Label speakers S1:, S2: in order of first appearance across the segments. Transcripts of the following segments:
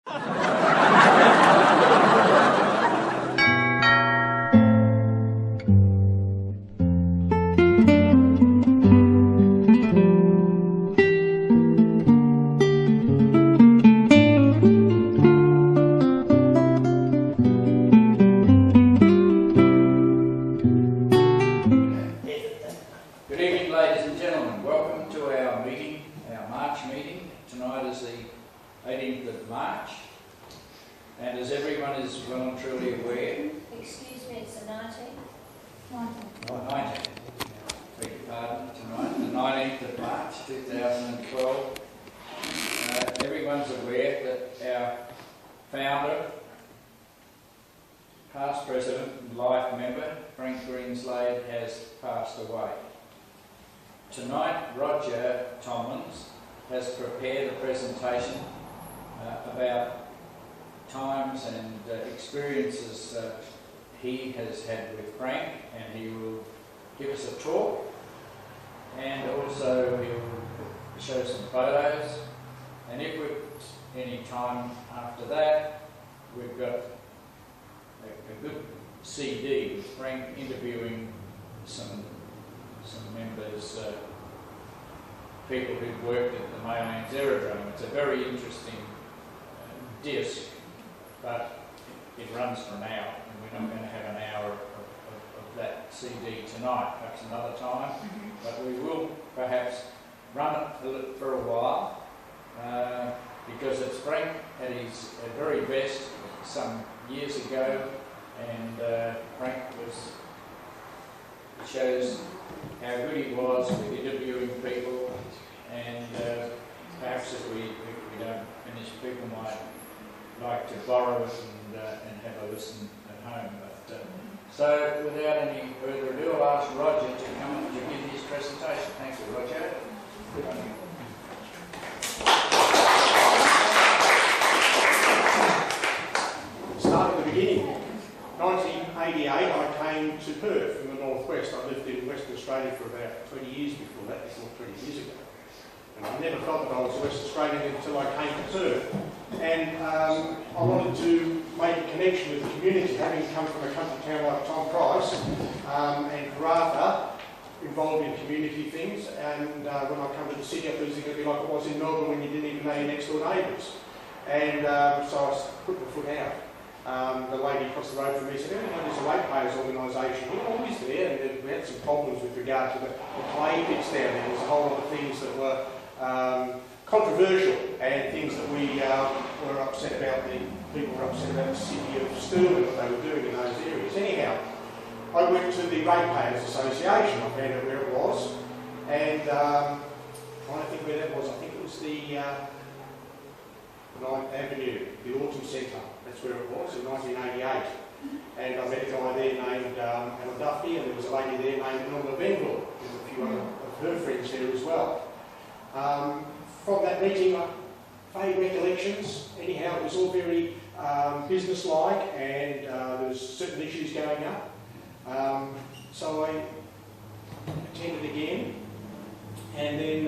S1: Good evening, ladies and gentlemen. Welcome to our meeting, our March meeting. Tonight is the 18th of March, and as everyone is well and truly aware...
S2: Excuse me, it's the 19th?
S1: 19th. Beg your pardon, tonight, the 19th of March 2012. Everyone's aware that our founder, past president and life member, Frank Greenslade, has passed away. Tonight, Roger Tomlins has prepared a presentation about times and experiences he has had with Frank, and he will give us a talk, and also he'll show some photos, and if we've any time after that, we've got a good CD with Frank interviewing some members, people who've worked at the Maylands aerodrome. It's a very interesting disc, but it runs for an hour, and we're not going to have an hour of that CD tonight, perhaps another time, but we will perhaps run it for a while, because it's Frank at his very best some years ago, and Frank shows how good he was with interviewing people, and perhaps if we don't finish, people might like to borrow it and have a listen at home. But so without any further ado, I'll ask Roger to come up to give his presentation. Thank you, Roger.
S3: Start at the beginning. 1988, I came to Perth from the northwest. I lived in Western Australia for about 20 years before that, before 20 years ago. And I never felt that I was a West Australian until I came to Perth. And I wanted to make a connection with the community, having come from a country town like Tom Price and Karratha, involved in community things. And when I come to the city, I thought it was going to be like it was in Melbourne when you didn't even know your next door neighbours. And so I put my foot out. The lady across the road from me said, "Oh, there's a ratepayers organisation." We're always there, and we had some problems with regard to the clay pits down there. There's a whole lot of things that were controversial, and things that we were upset about. The people were upset about the city of Stirling, what they were doing in those areas. Anyhow, I went to the Ratepayers Association. I found out where it was, and trying to think where that was. I think it was the 9th Avenue, the Autumn Centre. That's where it was in 1988. And I met a guy there named Alan Duffy, and there was a lady there named Norma Benville. There's a few other of her friends there as well. From that meeting, vague recollections. Anyhow, it was all very business-like, and there was certain issues going up. So I attended again, and then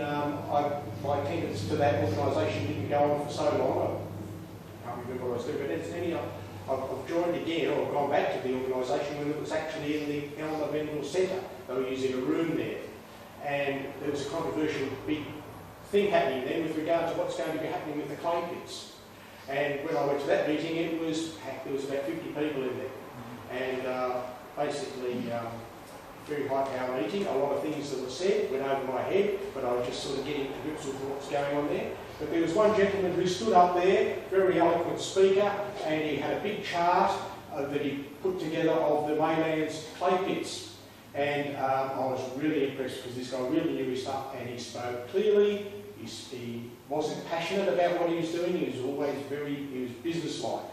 S3: my attendance to that organisation didn't go on for so long. I can't remember what I was doing, but anyhow, I've joined again, or I've gone back to the organisation when it was actually in the Elmer Benville Centre. They were using a room there, and there was a controversial big thing happening then with regard to what's going to be happening with the clay pits. And when I went to that meeting, it was packed. There was about 50 people in there, and basically very high-power meeting. A lot of things that were said went over my head, but I was just sort of getting to grips with what's going on there. But there was one gentleman who stood up there, very eloquent speaker, and he had a big chart that he put together of the Maylands clay pits. And I was really impressed because this guy really knew his stuff, and he spoke clearly. He wasn't passionate about what he was doing. He was always he was business-like.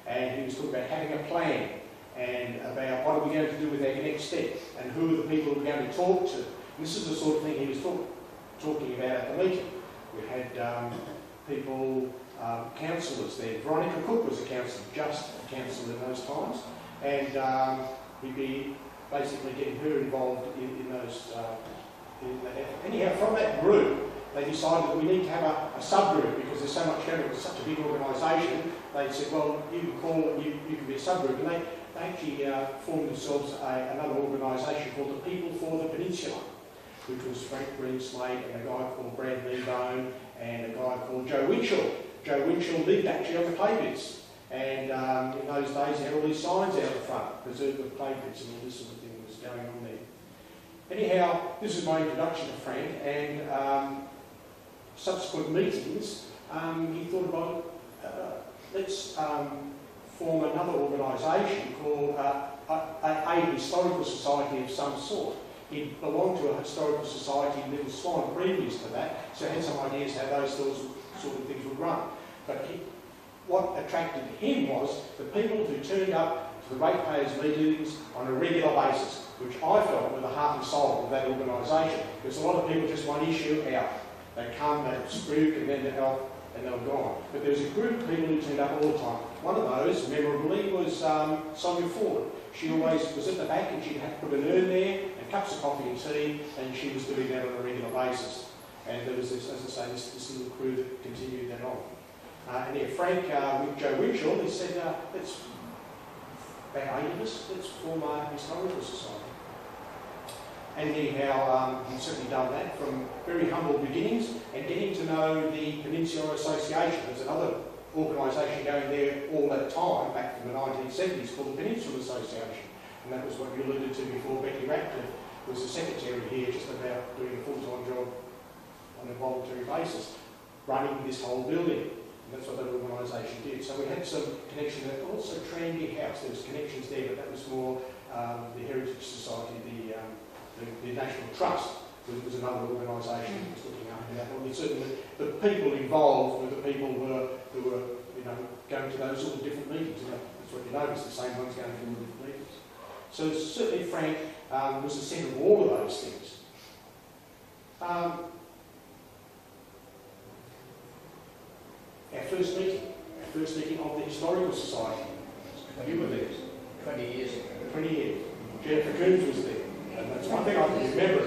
S3: And he was talking about having a plan, and about what are we going to do with our next step, and who are the people we're going to talk to. And this is the sort of thing he was talking about at the meeting. We had people, councillors there. Veronica Cook was a councillor, just a councillor in those times, and he'd be basically getting her involved in those. Anyhow, from that group, they decided that we need to have a subgroup because there's so much going on. It's such a big organisation. They said, well, you can call it, you can be a subgroup. And they actually formed themselves another organisation called the People for the Peninsula, which was Frank Greenslade and a guy called Brad Kneebone and a guy called Joe Winchell. Joe Winchell lived actually on the clay pits. And in those days, he had all these signs out the front, preserved with clay pits and all this sort of thing was going on there. Anyhow, this is my introduction to Frank, and subsequent meetings, he thought about, let's form another organisation called a historical society of some sort. He belonged to a historical society in Little Swan previous to that, so he had some ideas how those sort of things would run. But what attracted him was the people who turned up to the ratepayers' meetings on a regular basis, which I felt were the heart and soul of that organisation. Because a lot of people just one issue out. They come, they spook, and then they help, and they're gone. But there was a group of people who turned up all the time. One of those, memorably, was Sonia Ford. She always was at the back, and she'd have to put an urn there, and cups of coffee and tea, and she was doing that on a regular basis. And there was this, as I say, this little crew that continued that on. And yeah, Frank with Joe Winchell, he said, let's, about 8 of us, let's form a historical society. And anyhow, he's certainly done that from very humble beginnings and getting to know the Peninsula Association. There's another organisation going there all that time, back from the 1970s, called the Peninsula Association. And that was what you alluded to before. Becky Ratcliffe was the secretary here, just about doing a full-time job on a voluntary basis, running this whole building. That's what that organisation did. So we had some connection there. Also Tranby House, there was connections there, but that was more the Heritage Society, the National Trust was another organisation that was looking after that. Well, certainly the people involved were the people who were going to those all the different meetings. And that's what you notice, the same ones going to all the different meetings. So certainly Frank was the centre of all of those things. Our first meeting of the Historical Society. You were there.
S1: 20 years ago.
S3: 20 years. Jennifer Coombs was there. And that's one thing I can remember.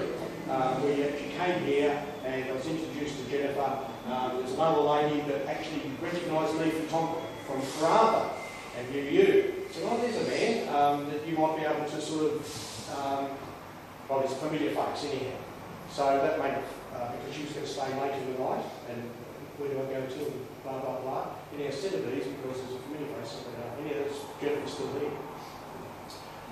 S3: We actually came here and I was introduced to Jennifer. There's another lady that actually recognised me from Carantha and knew you. So, well, there's a man that you might be able to sort of, well, he's a familiar face anyhow. So that made it, because she was going to stay late in the night, and where do I go to, and blah, blah, blah. Anyhow, instead of these, because there's a familiar face somewhere else. Anyhow, that's Jennifer's still there.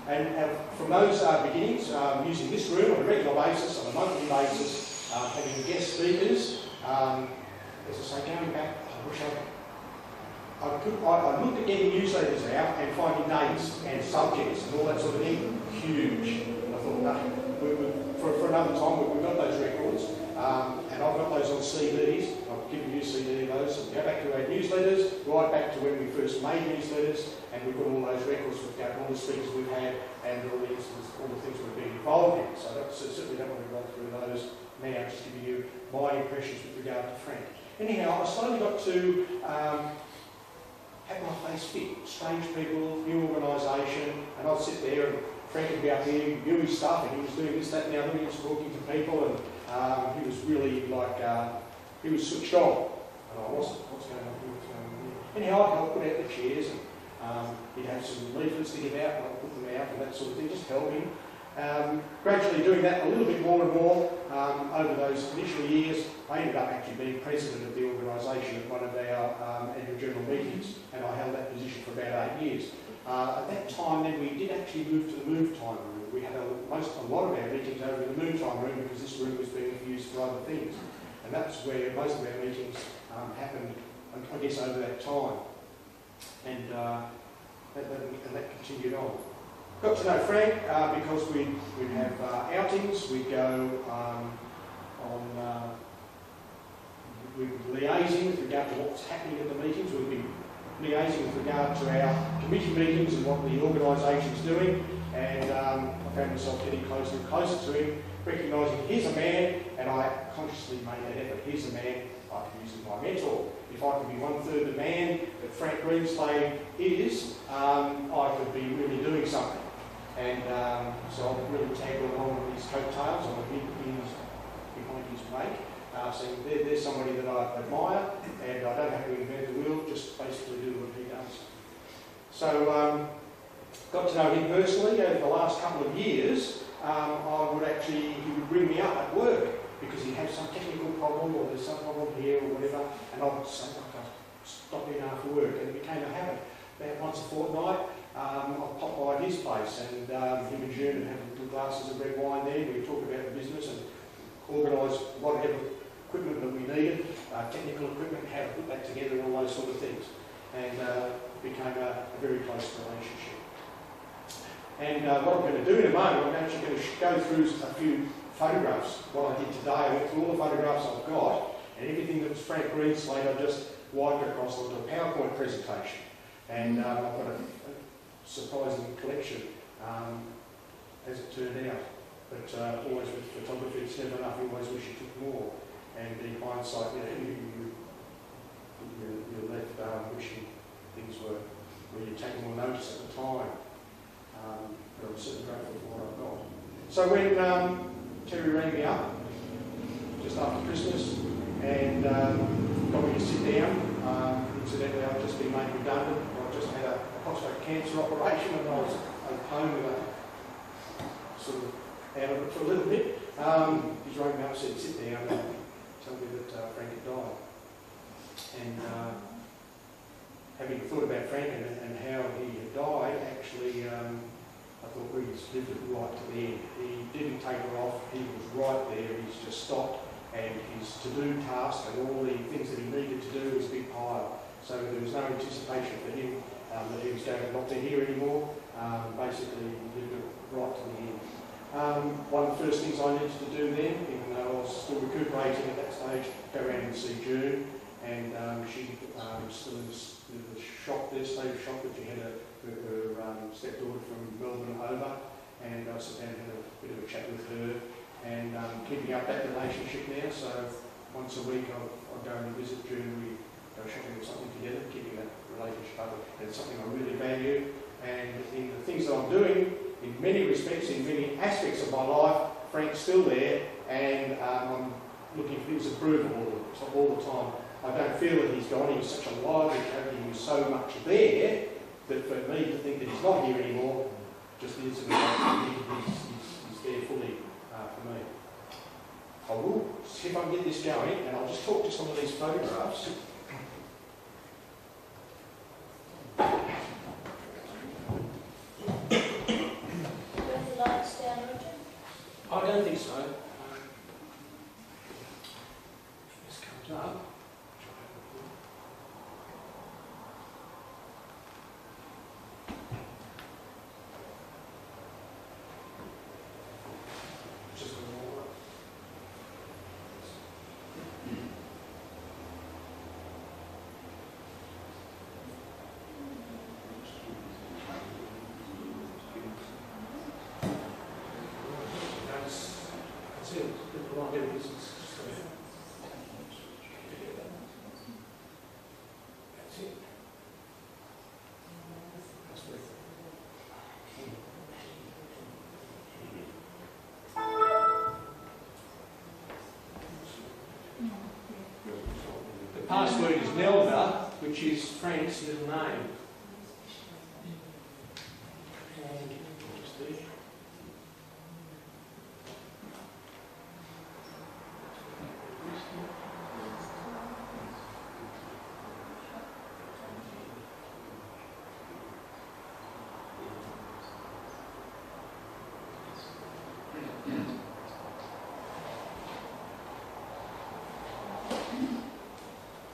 S3: And from those beginnings, using this room on a regular basis, on a monthly basis, having guest speakers, as I say, going back, I wish I looked at getting newsletters out and finding dates and subjects and all that sort of thing, huge. I thought, no, for another time, we've got those records, and I've got those on CDs. I've given you a CD of those. So we go back to our newsletters, right back to when we first made newsletters, and we've got all those records with all the speakers we've had and all the things we've been involved in. So that's certainly don't want to run through those now, just giving you my impressions with regard to Frank. Anyhow, I slowly got to have my face fit. Strange people, new organisation, and I'd sit there and Frank would be up here doing stuff, and he was doing this, that, and the other. He was talking to people, and he was really like, he was switched on. And I wasn't. What's going on here? What's going on here? Anyhow, I'd help put out the chairs, and he'd have some leaflets to give out, and I'd put them out, and that sort of thing, just help him. Gradually doing that a little bit more and more over those initial years, I ended up actually being president of the organisation at one of our annual general meetings, and I held that position for about 8 years. At that time, then we did actually move to the move time room. We had a lot of our meetings over in the move time room because this room was being used for other things, and that's where most of our meetings happened, I guess, over that time, and that continued on. Got to know Frank because we'd have outings, we'd go we'd be liaising with regard to what's happening at the meetings, we'd be liaising with regard to our committee meetings and what the organisation's doing, and I found myself getting closer and closer to him, recognising here's a man, and I consciously made that effort, here's a man I can use as my mentor. If I could be 1/3 the man that Frank Greenslade is, I could be really doing something. And so I'll really tag along with his coattails, I'm a bit behind his wake. saying there's somebody that I admire, and I don't have to invent the wheel, just basically do what he does. So got to know him personally over the last couple of years. He would bring me up at work because he'd have some technical problem or there's some problem here or whatever, and I'd say, I'll stop in after work, and it became a habit. About once a fortnight, I'd pop by his place, and him and June would have little glasses of red wine there, and we'd talk about the business and organise whatever equipment that we needed, technical equipment, how to put that together and all those sort of things. And it became a very close relationship. And what I'm going to do in a moment, I'm actually going to go through a few photographs. What I did today, I went through all the photographs I've got, and everything that was Frank Greenslade, I just wiped across onto a PowerPoint presentation. And I've got a surprising collection, as it turned out. But always with photography, it's never enough. You always wish you took more. And in hindsight, you're left wishing things were where you're taking more notice at the time. But I'm certainly grateful for what I've got. So when Terry rang me up just after Christmas and got me to sit down, incidentally I'd just been made redundant. I just had a prostate cancer operation and I was home with a sort of out of it for a little bit. He's rang me up and said, sit down and tell me that Frank had died. And having thought about Frank and how he had died, actually, I thought he's lived it right to the end. He didn't taper off, he was right there, he's just stopped, and his to-do task and all the things that he needed to do was a big pile. So there was no anticipation for him that he was going to not be here anymore. Basically, he lived it right to the end. One of the first things I needed to do then, even though I was still recuperating at that stage, go around and see June, and she was still in the shock there, state of shock, that she had her stepdaughter from Melbourne over, and I sat down and had a bit of a chat with her, and keeping up that relationship now. So once a week I'll go and visit June, we go shopping or something together, keeping that relationship up. It's something I really value, and in the things that I'm doing, in many respects, in many aspects of my life, Frank's still there, and I'm looking for his approval all the time. I don't feel that he's gone. He was such a lively character. He was so much there that for me to think that he's not here anymore just is he's there fully for me. I will see if I can get this going, and I'll just talk to some of these photographs. I don't think so. This comes up. Just a more. That's it. People like their business. That's it. That's it. The password is Nelda, which is Frank's middle name. Just there.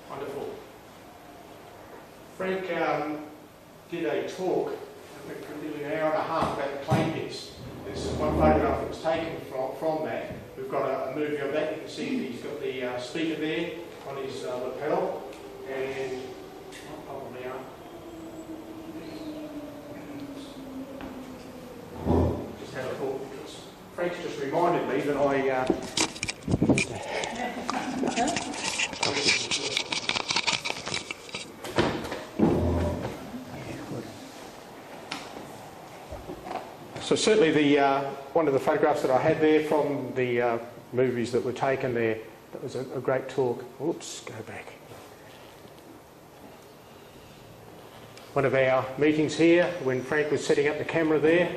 S3: Wonderful. Frank did a talk, I think for nearly an hour and a half, about the clay pits. There's one photograph that was taken from that. We've got a movie of that. You can see he's got the speaker there on his lapel, and probably just had a thought because Frank's just reminded me that So certainly one of the photographs that I had there from the movies that were taken there, it was a great talk. Oops, go back. One of our meetings here, when Frank was setting up the camera there,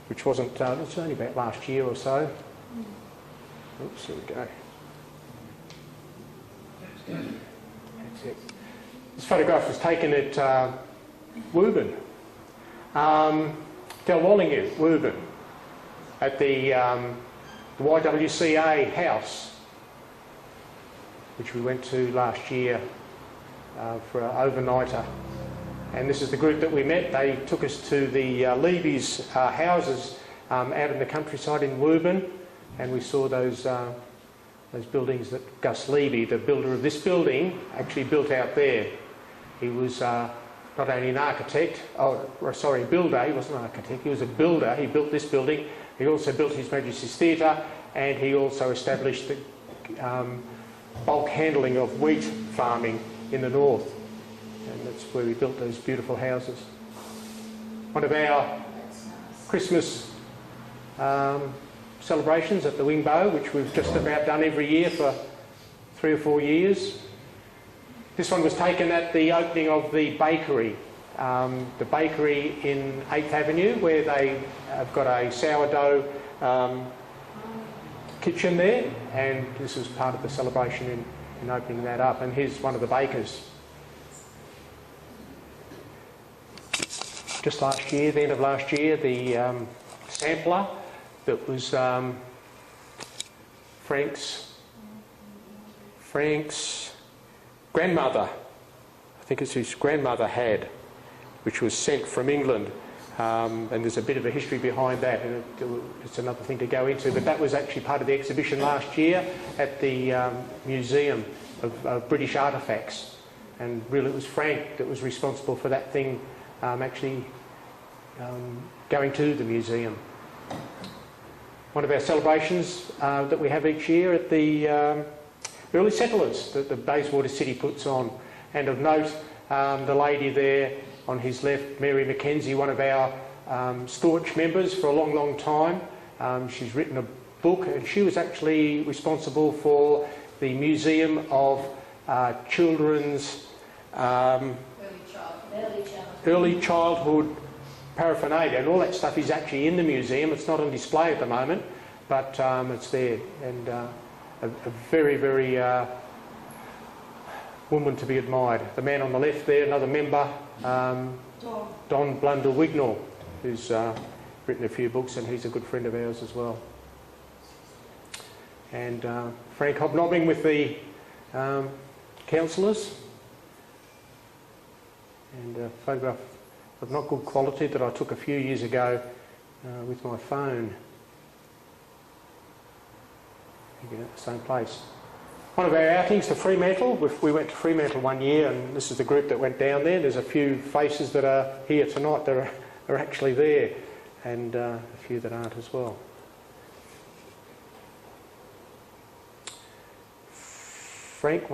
S3: which wasn't, it's only about last year or so. Oops, here we go. That's it. This photograph was taken at Woburn, Dalwallingu, Woburn, at the YWCA house, which we went to last year for an overnighter. And this is the group that we met. They took us to the Levy's houses out in the countryside in Woburn, and we saw those buildings that Gus Levy, the builder of this building, actually built out there. He was not only an architect, builder, he wasn't an architect, he was a builder. He built this building. He also built His Majesty's Theatre, and he also established the bulk handling of wheat farming in the north. And that's where we built those beautiful houses. One of our Christmas celebrations at the Wingbow, which we've just about done every year for 3 or 4 years. This one was taken at the opening of the bakery in 8th Avenue, where they have got a sourdough kitchen there, and this was part of the celebration in opening that up. And here's one of the bakers. Just last year, the end of last year, the sampler that was Frank's grandmother, I think it's his grandmother had, which was sent from England. And there's a bit of a history behind that, and it's another thing to go into. But that was actually part of the exhibition last year at the Museum of British Artefacts. And really it was Frank that was responsible for that thing actually going to the museum. One of our celebrations that we have each year at the early settlers that the Bayswater City puts on. And of note, the lady there on his left, Mary Mackenzie, one of our staunch members for a long, long time. She's written a book, and she was actually responsible for the Museum of Children's early childhood paraphernalia, and all that stuff is actually in the museum. It's not on display at the moment, but it's there, and a very, very woman to be admired. The man on the left there, another member, Don Blunder-Wignall, who's written a few books, and he's a good friend of ours as well. And Frank hobnobbing with the councillors, and a photograph of not good quality that I took a few years ago with my phone. Again, at the same place. One of our outings to Fremantle, we went to Fremantle one year, and this is the group that went down there. There's a few faces that are here tonight that are actually there, and a few that aren't as well. Frank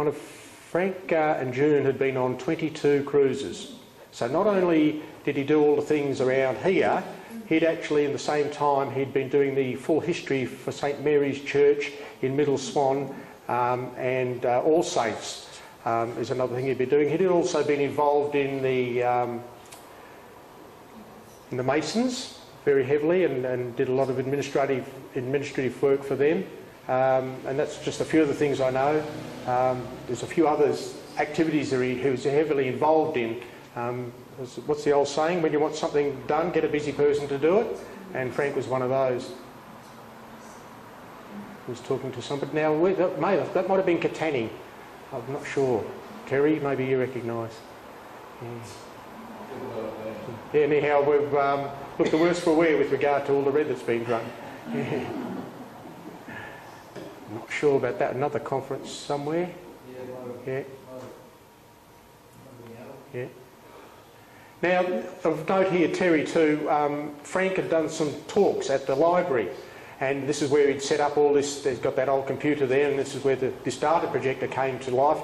S3: and June had been on 22 cruises. So not only did he do all the things around here, he'd actually, in the same time, he'd been doing the full history for St Mary's Church in Middle Swan, and All Saints is another thing he'd been doing. He'd also been involved in the Masons very heavily, and did a lot of administrative work for them. And that's just a few of the things I know. There's a few other activities that he was heavily involved in. What's the old saying? When you want something done, get a busy person to do it. And Frank was one of those. He was talking to somebody. Now, that might have been Katanning. I'm not sure. Terry, maybe you recognise. Yeah, anyhow, we've looked the worse for wear with regard to all the red that's been drunk. Not sure about that. Another conference somewhere. Yeah. Yeah. Now, of note here, Terry too, Frank had done some talks at the library, and this is where he'd set up all this. He's got that old computer there, and this is where this data projector came to life.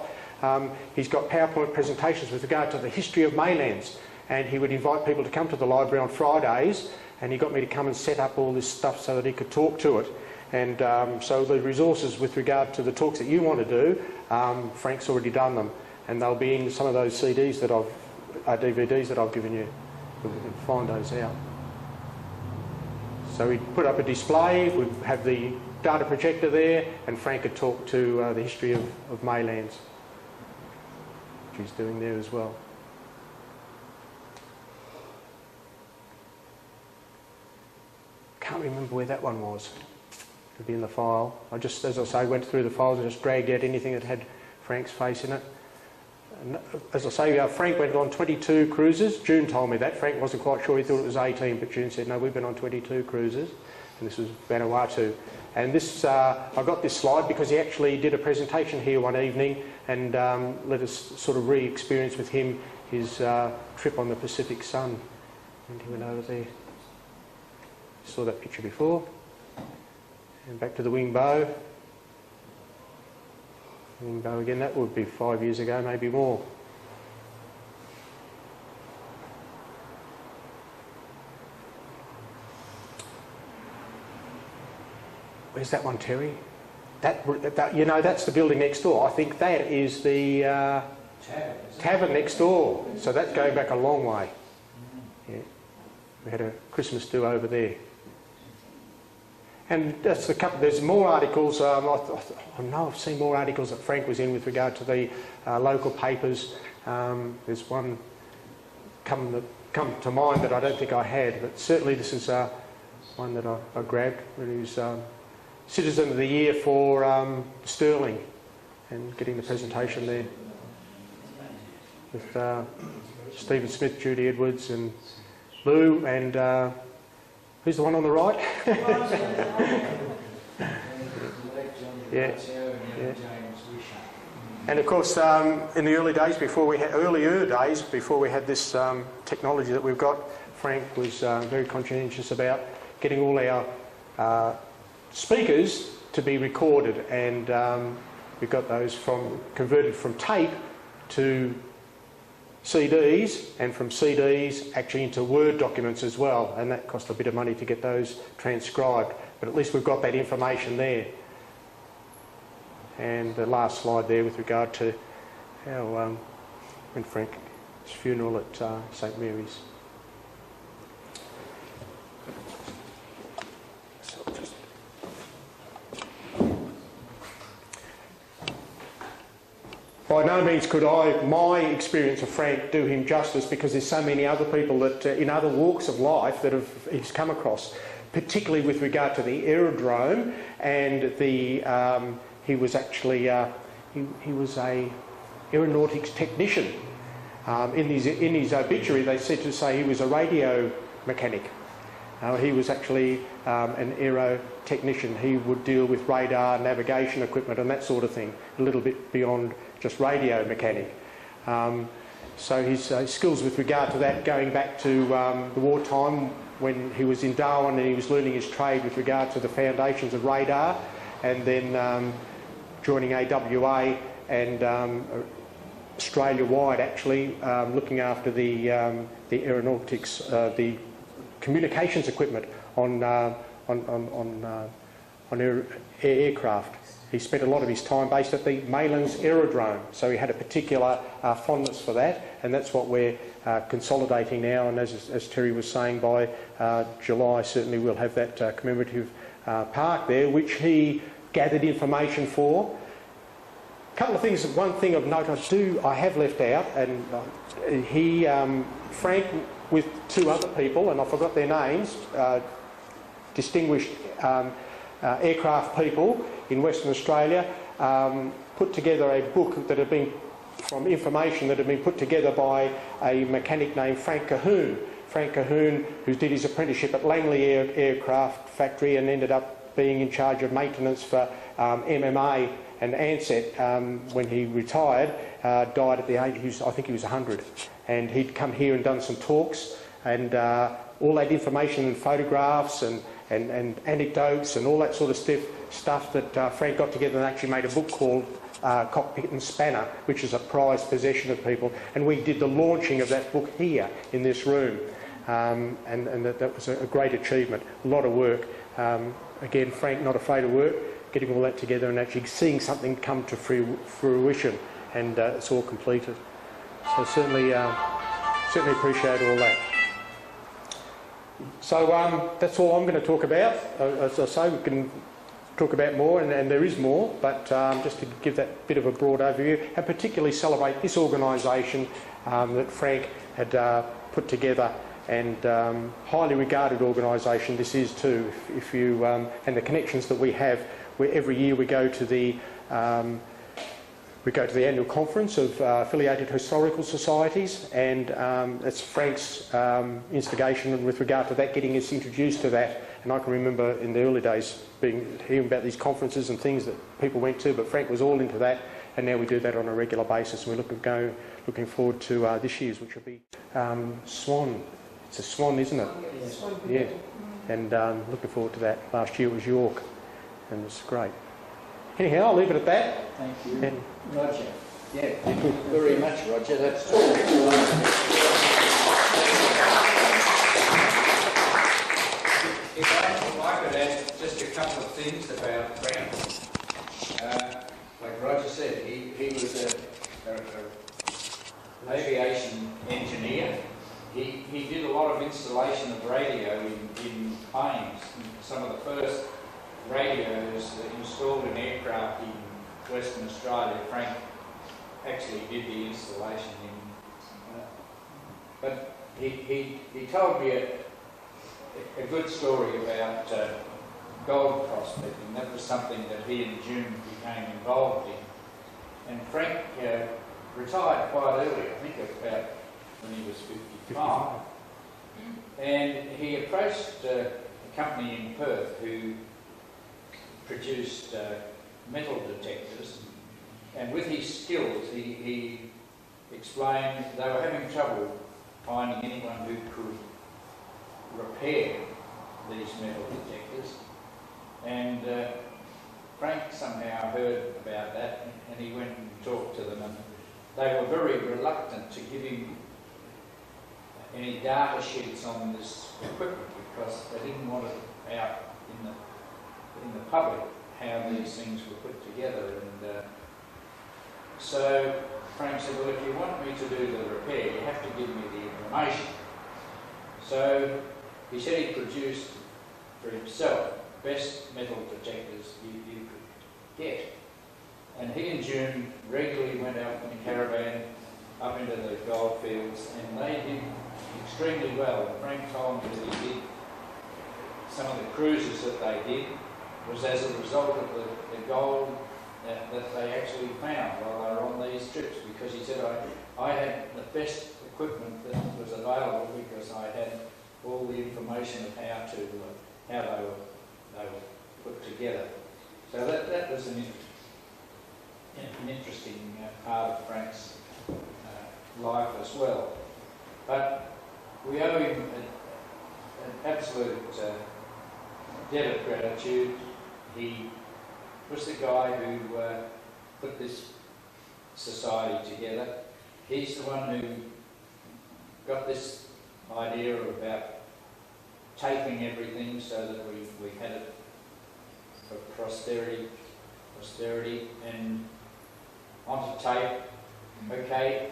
S3: He's got PowerPoint presentations with regard to the history of Maylands, and he would invite people to come to the library on Fridays, and he got me to come and set up all this stuff so that he could talk to it. And so the resources with regard to the talks that you want to do, Frank's already done them, and they'll be in some of those CDs that DVDs that I've given you. You can find those out. So we put up a display, we have the data projector there, and Frank had talked to the history of Maylands, which he's doing there as well. Can't remember where that one was. It'll be in the file. I just, as I say, went through the files and just dragged out anything that had Frank's face in it. And as I say, Frank went on 22 cruises. June told me that. Frank wasn't quite sure, he thought it was 18, but June said, no, we've been on 22 cruises. And this was Vanuatu. And this, I got this slide because he actually did a presentation here one evening and let us sort of re-experience with him his trip on the Pacific Sun. And he went over there. Saw that picture before. And back to the wing bow. Wing bow again, that would be 5 years ago, maybe more. Where's that one, Terry? That, you know, that's the building next door. I think that is the tavern next door. So that's going back a long way. Yeah. We had a Christmas do over there. And that's a couple. There's more articles. I know I've seen more articles that Frank was in with regard to the local papers. There's one come to mind that I don't think I had, but certainly this is one that I grabbed when he was Citizen of the Year for Stirling, and getting the presentation there with Stephen Smith, Judy Edwards, and Lou, and who's the one on the right? Yeah. And of course, in the earlier days before we had this technology that we've got, Frank was very conscientious about getting all our speakers to be recorded, and we got those converted from tape to CDs, and from CDs actually into Word documents as well, and that cost a bit of money to get those transcribed, but at least we've got that information there. And the last slide there with regard to how when Frank's funeral at St Mary's. By no means could my experience of Frank do him justice, because there's so many other people that in other walks of life that he's come across, particularly with regard to the aerodrome, and he was actually he was a aeronautics technician. In his obituary, they said to say he was a radio mechanic. He was actually an aero technician. He would deal with radar, navigation equipment and that sort of thing, a little bit beyond just radio mechanic. So his skills with regard to that, going back to the wartime when he was in Darwin and he was learning his trade with regard to the foundations of radar, and then joining AWA and Australia-wide actually, looking after the aeronautics, the communications equipment on aircraft. He spent a lot of his time based at the Maylands aerodrome, so he had a particular fondness for that, and that's what we're consolidating now. And as Terry was saying, by July certainly we'll have that commemorative park there, which he gathered information for. A couple of things. One thing of note I have left out, and Frank, with two other people, and I forgot their names, distinguished aircraft people in Western Australia, put together a book that had been from information that had been put together by a mechanic named Frank Cahoon. Frank Cahoon, who did his apprenticeship at Langley Aircraft Factory and ended up being in charge of maintenance for MMA and Ansett when he retired, died at the age, I think he was 100. And he'd come here and done some talks, and all that information and photographs and anecdotes and all that sort of stuff that Frank got together and actually made a book called Cockpit and Spanner, which is a prized possession of people. And we did the launching of that book here in this room, and that was a great achievement, a lot of work. again, Frank not afraid of work, getting all that together and actually seeing something come to fruition, and it's all completed. So certainly appreciate all that. So that's all I'm going to talk about. As I say, we can talk about more, and there is more, but just to give that bit of a broad overview, and particularly celebrate this organisation that Frank had put together, and highly regarded organisation this is too. If you and the connections that we have, where every year we go to the annual conference of affiliated historical societies, and it's Frank's instigation with regard to that, getting us introduced to that. And I can remember in the early days hearing about these conferences and things that people went to, but Frank was all into that, and now we do that on a regular basis. And we're looking forward to this year's, which will be Swan. It's a Swan, isn't it? Yeah. And looking forward to that. Last year it was York, and it's great. Anyhow, I'll leave it at that.
S1: Thank you.
S3: And
S1: Roger. Yeah, thank you very much, Roger. That's all. If I could add just a couple of things about Frank. Like Roger said, he was an aviation engineer. He did a lot of installation of radio in planes. Some of the first radios installed in aircraft in Western Australia, Frank actually did the installation in. But he told me a good story about gold prospecting. That was something that he and June became involved in. And Frank retired quite early, I think about when he was 55. And he approached a company in Perth who produced metal detectors, and with his skills he explained they were having trouble finding anyone who could repair these metal detectors, and Frank somehow heard about that, and he went and talked to them, and they were very reluctant to give him any data sheets on this equipment because they didn't want it out in the public how these things were put together. And so Frank said, well, if you want me to do the repair, you have to give me the information. So he said he produced for himself best metal detectors you could get. And he and June regularly went out in a caravan up into the gold fields, and they did extremely well. And Frank told me that he did some of the cruises that they did was as a result of the gold that they actually found while they were on these trips, because he said, I had the best equipment that was available because I had all the information of how they were put together. So that was an interesting part of Frank's life as well. But we owe him an absolute debt of gratitude. He was the guy who put this society together. He's the one who got this idea about taping everything so that we had it for posterity and onto tape. Okay,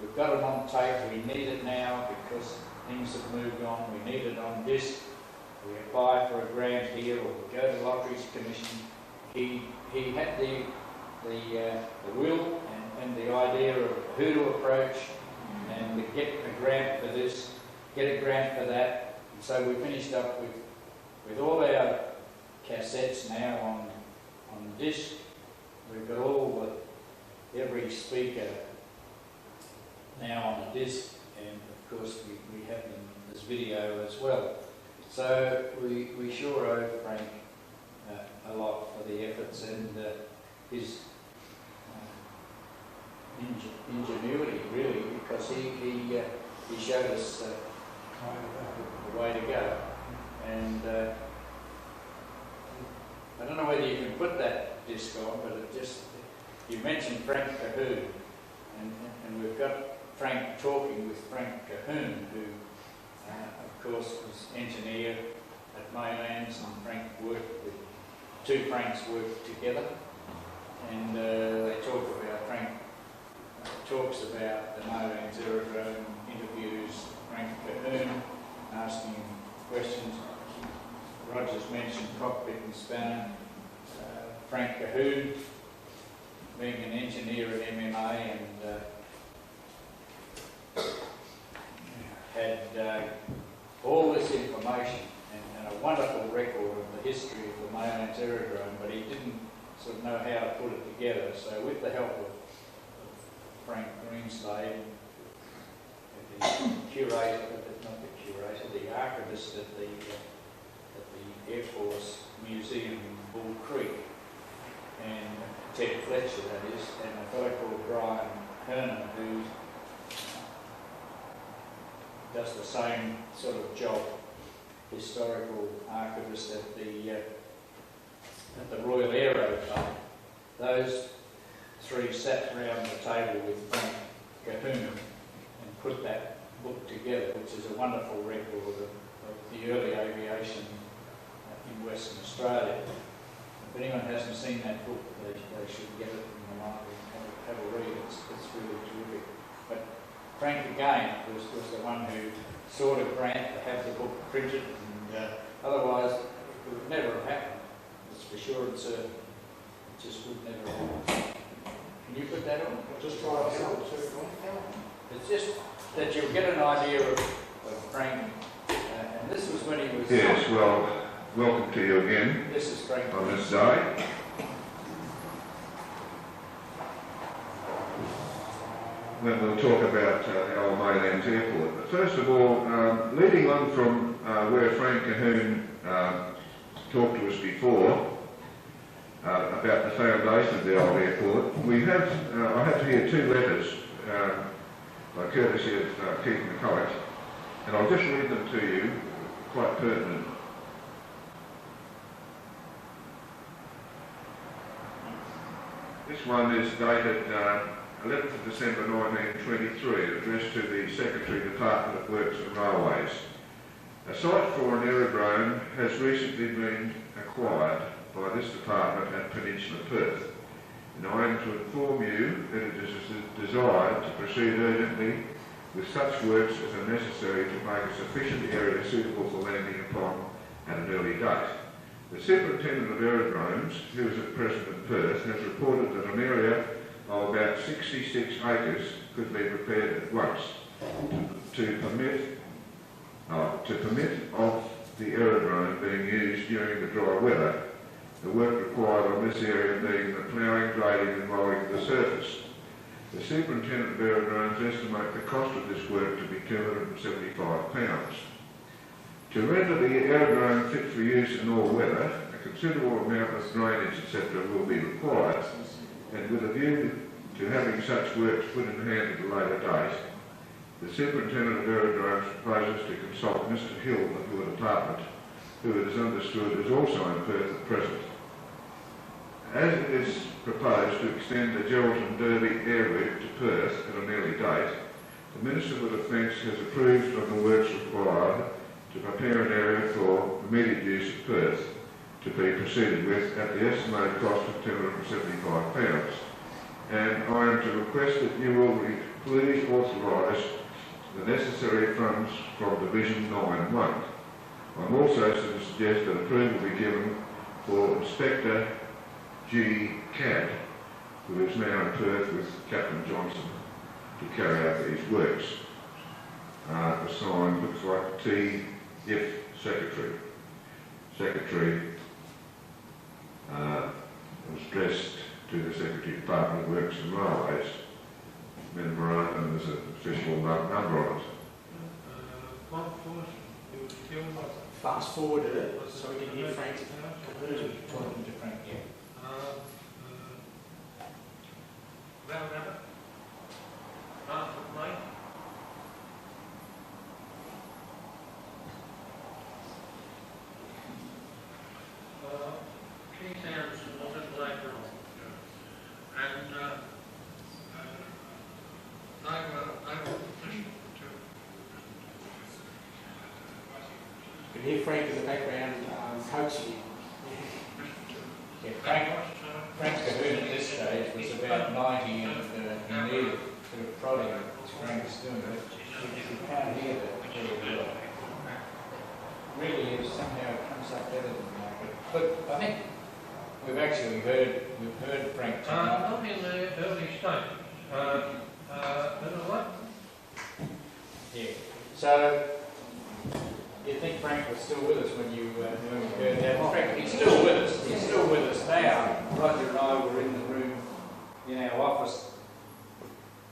S1: we've got it on tape, we need it now because things have moved on, we need it on disc. We apply for a grant here, or we go to Lotteries Commission. He had the will and the idea of who to approach and to get a grant for this, get a grant for that. And so we finished up with all our cassettes now on disc. We've got every speaker now on a disc, and of course we have them as video as well. So we sure owe Frank a lot for the efforts and his ingenuity, really, because he showed us the way to go. And I don't know whether you can put that disc on, but you mentioned Frank Cahoon, and we've got Frank talking with Frank Cahoon, who of course was engineer, at Maylands, and two Franks worked together, and they Frank talks about the Maylands aerodrome, interviews Frank Cahoon, asking him questions. Roger's mentioned cockpit and spanner. Frank Cahoon, being an engineer at MMA, and had all this information and a wonderful record of the history of the Maylands aerodrome, but he didn't sort of know how to put it together. So with the help of Frank Greenslade, the archivist at the Air Force Museum in Bull Creek, and Ted Fletcher, that is, and a fellow called Brian Herman, who does the same sort of job, historical archivist at the Royal Aero Club. Those three sat around the table with Frank Cahoon and put that book together, which is a wonderful record of the early aviation in Western Australia. If anyone hasn't seen that book, they should get it from the library and have a read. It's really terrific. But Frank again was the one who sought a grant to have the book printed, and otherwise it would never have happened. It's for sure. It just would never have happened. Can you put that on?
S3: I'll just try it out.
S1: It's just that you'll get an idea of Frank, and this was when he was...
S4: Yes, well, welcome to you again.
S1: This is Frank
S4: on this day. When we'll talk about the old Maylands Airport. But first of all, leading on from where Frank Cahoon talked to us before, about the foundation of the old airport, we have, I have here two letters by courtesy of Keith McCulloch, and I'll just read them to you, quite pertinent. This one is dated 11th of December 1923, addressed to the Secretary, Department of Works and Railways. A site for an aerodrome has recently been acquired by this department at Peninsula, Perth, and I am to inform you that it is desired to proceed urgently with such works as are necessary to make a sufficient area suitable for landing upon at an early date. The Superintendent of Aerodromes, who is at present in Perth, has reported that an area of about 66 acres could be prepared at once to permit of the aerodrome being used during the dry weather, the work required on this area being the ploughing, grading and rolling of the surface. The Superintendent of Aerodromes estimates the cost of this work to be £275. To render the aerodrome fit for use in all weather, a considerable amount of drainage, etc. will be required, and with a view to having such works put in hand at a later date, the Superintendent of Aerodromes proposes to consult Mr. Hill of your department, who it is understood is also in Perth at present. As it is proposed to extend the Geraldton Derby air route to Perth at an early date, the Minister for Defence has approved of the works required to prepare an area for immediate use of Perth to be proceeded with at the estimated cost of £275. And I am to request that you will please authorise the necessary funds from Division 9.1. I'm also to suggest that approval be given for Inspector G. Cadd, who is now in Perth with Captain Johnson, to carry out these works. The sign looks like T.F. Secretary. Secretary was addressed to the Secretary, Department of Works and Railways. Memorandum, there's an official number on it.
S3: Fast forwarded it so we can hear Frank
S1: Talking to Frank, yeah.
S5: Round number? Half of May? Key towns a little later on. And they were positioned to...
S1: Can
S3: Here, Frank is a background coach here.
S1: Yeah, Frank's cahoon at this stage was about 90 and he needed a bit of prodding, which Frank's doing, but you can't hear that very well. Really, if somehow it comes up better than that. But I think we've heard Frank tonight.
S5: Not in the early stages. What?
S1: Yeah. So, you think Frank was still with us when we heard that? In fact, he's still with us. He's still with us now. Roger and I were in the room in our office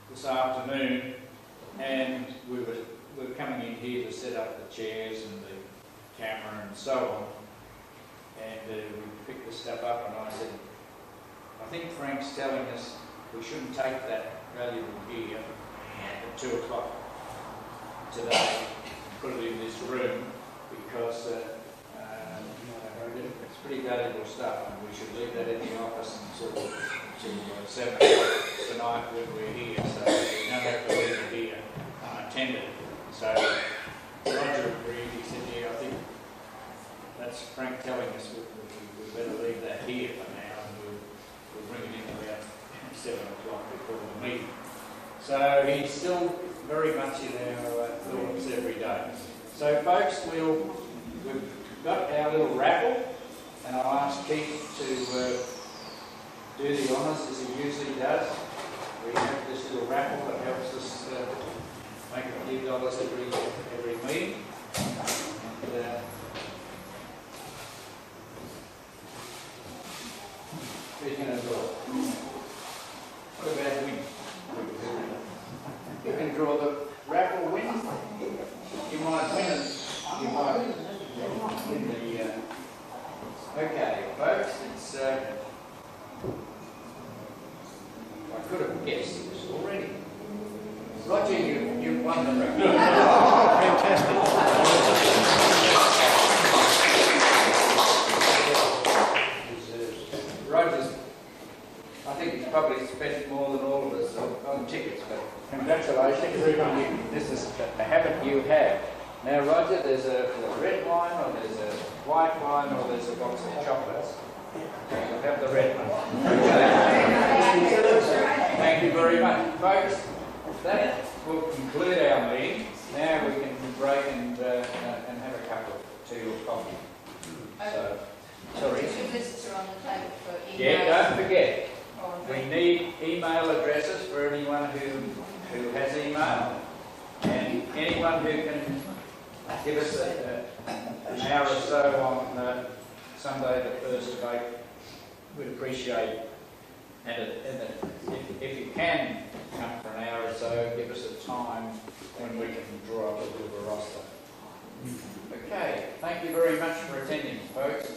S1: this afternoon, and we were coming in here to set up the chairs and the camera and so on. And we picked the stuff up, and I said, I think Frank's telling us we shouldn't take that valuable gear at 2 o'clock today, put it in this room, because it's pretty valuable stuff, and we should leave that in the office until 7 o'clock tonight when we're here, so we don't have to leave it here unattended. So Roger agreed. He said, yeah, I think that's Frank telling us we better leave that here for now, and we'll bring it in about 7 o'clock before the meeting. So he's still very much in our thoughts every day. So folks, we've got our little raffle, and I'll ask Keith to do the honours as he usually does. We have this little raffle that helps us make a few dollars every meeting. And, who's going to draw? What about win? You can draw the raffle win. You might win it. You might win the. Okay, folks, it's. I could have guessed this already. Roger, you've won the raffle.
S3: Fantastic.
S1: Roger's, I think he's probably spent more than all of us on tickets, but congratulations.
S3: Thank you very much.
S1: This is a habit you have. Now, Roger, there's a red wine, or there's a white wine, or there's a box of chocolates. You'll have the red one. Thank you very much. Folks, that will conclude our meeting. Now we can break and have a cup of tea or coffee. So, sorry.
S2: Two lists are on the table for email.
S1: Yeah, don't forget. We need email addresses for anyone who has email, and anyone who can give us an hour or so on Sunday the 1st of April. We'd appreciate, and if you can come for an hour or so, give us a time when we can draw up a bit of a roster. Okay, thank you very much for attending, folks.